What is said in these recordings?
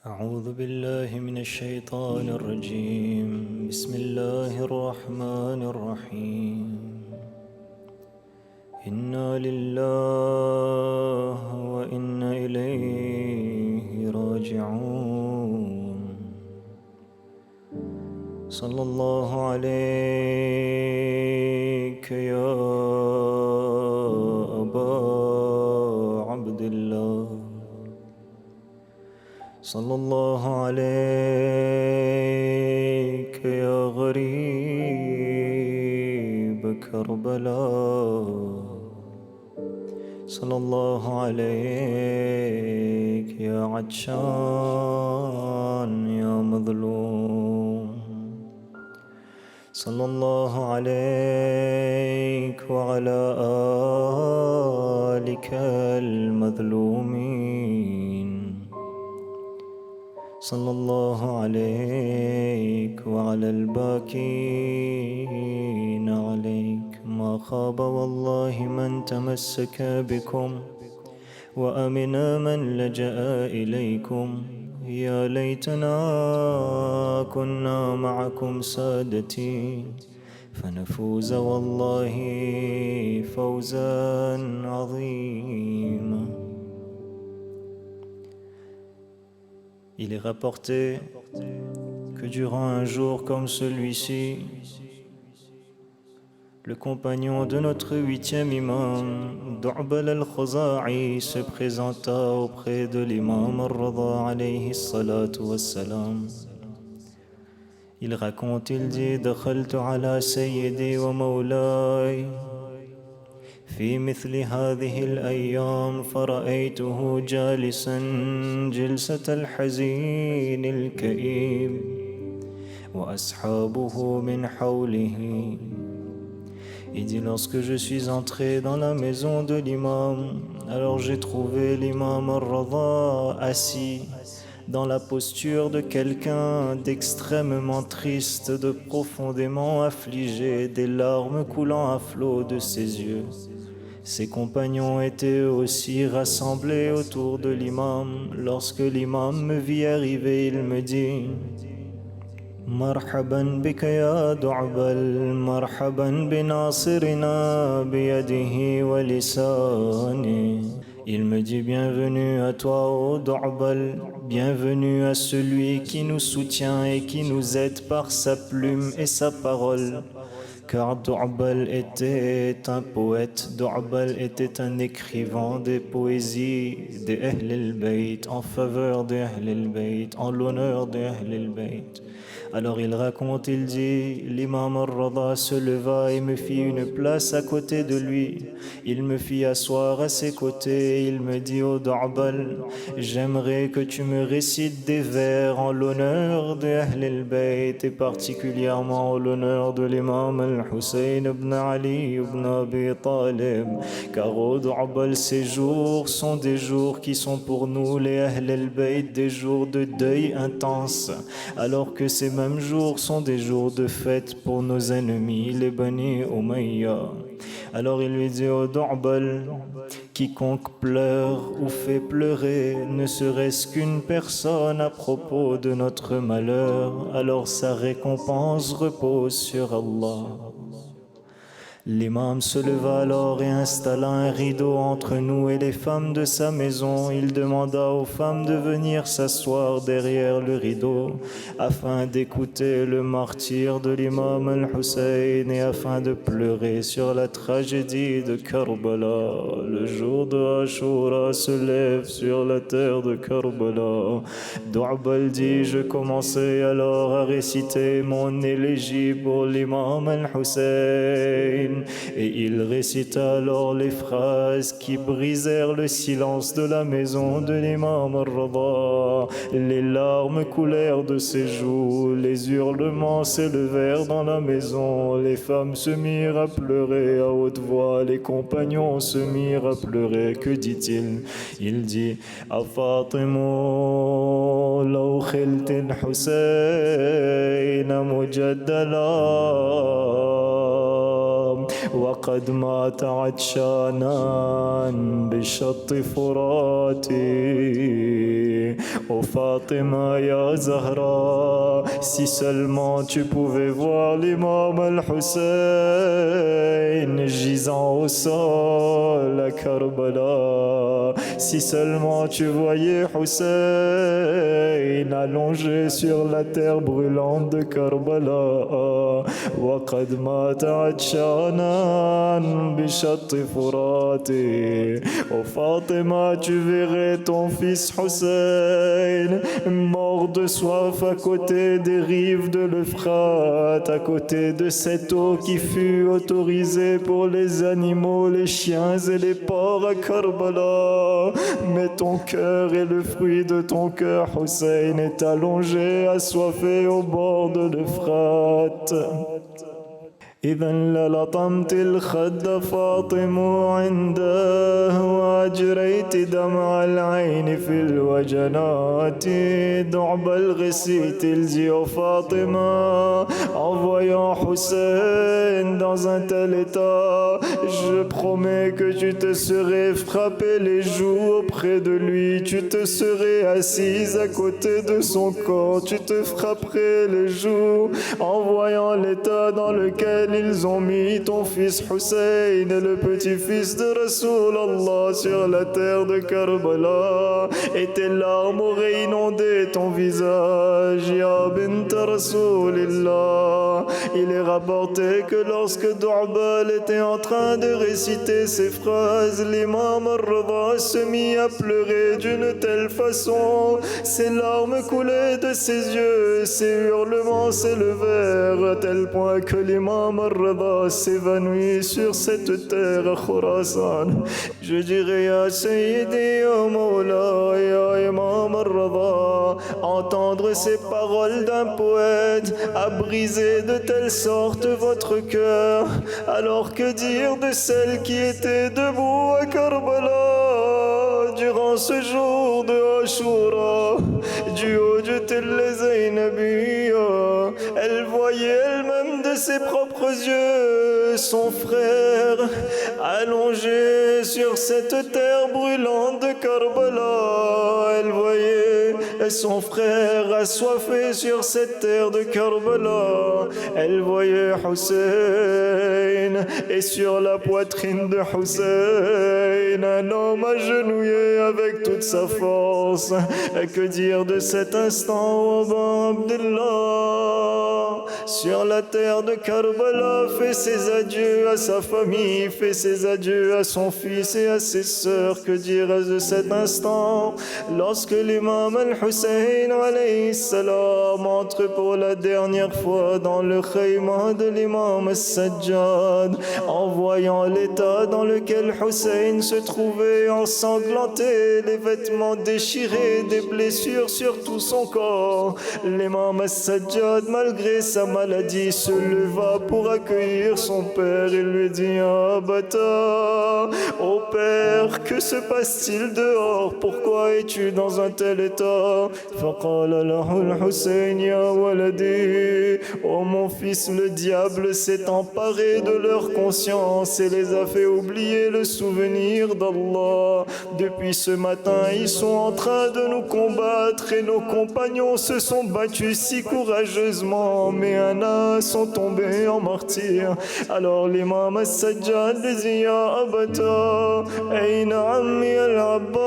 أعوذ بالله من الشيطان الرجيم. بسم الله الرحمن الرحيم. إنا لله وإنا إليه راجعون. صلى الله عليك يا أبا عبد الله. صلى الله عليك يا غريب كربلاء. صلى الله عليك يا عطشان يا مظلوم. صلى الله عليك وعلى آلك المظلومين. صلى الله عليك وعلى الباكين عليك. ما خاب والله من تمسك بكم وأمنا من لجأ إليكم. يا ليتنا كنا معكم سادتي فنفوز والله فوزا عظيما. Il est rapporté que durant un jour comme celui-ci, le compagnon de notre 8e imam, Du'bal al-Khuza'i, se présenta auprès de l'imam al-Rada alayhi salatu wassalam. Il raconte, il dit: دخلت على سيدي ومولاي في مثل هذه الأيام فرأيته جالسا جلسة الحزين الكئيب وأصحابه من حوله. Il dit: lorsque je suis entré dans la maison de l'imam, alors j'ai trouvé l'imam al-Rada assis dans la posture de quelqu'un d'extrêmement triste, de profondément affligé, des larmes coulant à flot de ses yeux. Ses compagnons étaient aussi rassemblés autour de l'imam. Lorsque l'imam me vit arriver, il me dit: مرحبا بك يا دعبل مرحبا بناصرنا بيده ولسانه. Il me dit: bienvenue à toi, ô Du'bal, bienvenue à celui qui nous soutient et qui nous aide par sa plume et sa parole. Car Du'bal était un poète, Du'bal était un écrivain des poésies des Ahl al-Bayt, en faveur des Ahl al-Bayt, en l'honneur des Ahl al-Bayt. Alors il raconte, il dit: l'imam al-Rada se leva et me fit une place à côté de lui. Il me fit asseoir à ses côtés et il me dit: ô Du'bal, j'aimerais que tu me récites des vers en l'honneur de Ahl al-Bayt et particulièrement en l'honneur de l'imam al-Hussein ibn Ali ibn Abi Talib. Car ô Du'bal, ces jours sont des jours qui sont pour nous les Ahl al-Bayt des jours de deuil intense, alors que ces mêmes jours sont des jours de fête pour nos ennemis, les Bani Umayya. Alors il lui dit: ô Du'bal, quiconque pleure ou fait pleurer ne serait-ce qu'une personne à propos de notre malheur, alors sa récompense repose sur Allah. L'imam se leva alors et installa un rideau entre nous et les femmes de sa maison. Il demanda aux femmes de venir s'asseoir derrière le rideau afin d'écouter le martyre de l'imam al-Hussein et afin de pleurer sur la tragédie de Karbala. Le jour de Ashura se lève sur la terre de Karbala. Du'bal dit: je commençai alors à réciter mon élégie pour l'imam al-Hussein. Et il récita alors les phrases qui brisèrent le silence de la maison de l'imam al-Rada. Les larmes coulèrent de ses joues, les hurlements s'élevèrent dans la maison, les femmes se mirent à pleurer à haute voix, les compagnons se mirent à pleurer. Que dit-il? Il dit: à Fatima law khilti al-Hussein mujaddala وقد مات عطشانا بشط فراتي. Ô Fatima ya Zahra, si seulement tu pouvais voir l'imam al-Hussein gisant au sol à Karbala, si seulement tu voyais Hussein allongé sur la terre brûlante de Karbala. وقد مات عطشانا بشط فراتي. Ô Fatima, tu verrais ton fils Hussein mort de soif à côté des rives de l'Euphrate, à côté de cette eau qui fut autorisée pour les animaux, les chiens et les porcs à Karbala. Mais ton cœur et le fruit de ton cœur, Hussein, est allongé, assoiffé au bord de l'Euphrate. إذا للطمت الخد فاطم عنده وأجريت دمع العين في الوجنات. دعب الغسيت الجيو فاطمة en voyant Hussein dans un tel état, je promets que tu te serais frappé les joues auprès de lui, tu te serais assise à côté de son corps, tu te frapperais les joues en voyant l'état dans lequel ils ont mis ton fils Hussein et le petit-fils de Rasulallah sur la terre de Karbala, et tes larmes auraient inondé ton visage, ya bint Rasulillah. Il est rapporté que lorsque Du'bal était en train de réciter ces phrases, l'imam al-Rida se mit à pleurer d'une telle façon, ses larmes coulaient de ses yeux, ses hurlements s'élevèrent à tel point que l'imam al-Rida s'évanouit sur cette terre à Khurasan. Je dirais ya Sayyidi ya Mawla ya Imam al-Rida, entendre ces paroles d'un poète a brisé de telle sorte votre cœur, alors que dire de celle qui était debout à Karbala durant ce jour de Ashura, du haut de Tel Zainabiyya, elle voyait elle-même de ses propres yeux son frère allongé sur cette terre brûlante de Karbala. Elle voyait son frère assoiffé sur cette terre de Karbala. Elle voyait Hussein et sur la poitrine de Hussein un homme agenouillé avec toute sa force. Que dire de cet instant, Aba Abdullah, sur la terre de Karbala, fait ses adieux à sa famille, fait ses adieux à son fils et à ses sœurs. Que dire de cet instant lorsque l'imam al-Hussein alayhi salam entre pour la dernière fois dans le khayma de l'imam al-Sajjad, en voyant l'état dans lequel Hussein se trouvait ensanglanté, les vêtements déchirés, des blessures sur tout son corps. L'imam al-Sajjad, malgré sa maladie, se leva pour accueillir son père et lui dit: Abata, ô père, que se passe-t-il dehors? Pourquoi es-tu dans un tel état? فقال له الحسين يا ولدي, ô mon fils, le diable s'est emparé de leur conscience et les a fait oublier le souvenir d'Allah. Depuis ce matin, ils sont en train de nous combattre et nos compagnons se sont battus si courageusement, mais un sont tombés en martyrs. Alors l'imam al-Sajjad dit: Ya Abata, ayna ammi al-Abbas,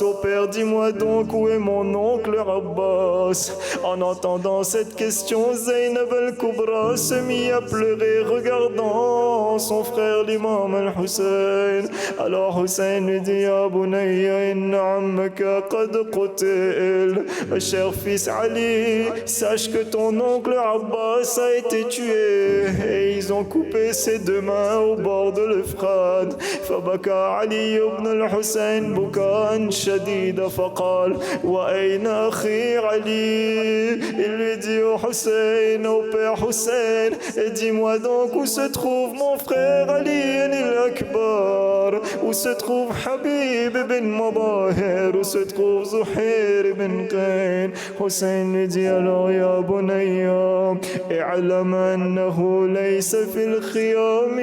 ô père, dis-moi donc où est mon oncle Abbas. En entendant cette question, Zainab al-Kubra se mit à pleurer regardant son frère l'imam al-Hussein. Alors Hussein lui dit: Ya bunayya inna ammaka qad qutil, cher fils Ali, sache que ton oncle Abbas a été tué et ils ont coupé ses deux mains au bord de l'Euphrate. Fabaka Ali ibn al-Hussein bukan شديدة فقال وأين أخي علي. Il lui dit au Hussein, au père Hussein, dis-moi donc où se trouve mon frère Ali al-Akbar, où se trouve Habib ibn Mabahir, où se trouve Zuhair ibn Qayn. Hussein lui dit alors يا بني اعلم أنه ليس في الخيام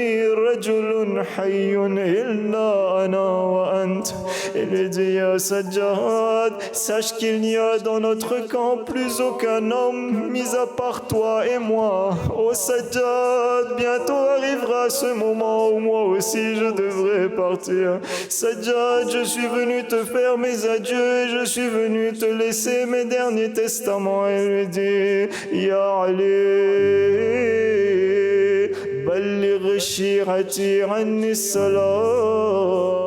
رجل حي إلا أنا وأنت. Il lui dit ya Sajjad, sache qu'il n'y a dans notre camp plus aucun homme mis à part toi et moi. Oh Sajjad, bientôt arrivera ce moment où moi aussi je devrais partir. Sajjad, je suis venu te faire mes adieux et je suis venu te laisser mes derniers testaments. Il lui dit ya Ali, بلغ شيرتي عني السلام.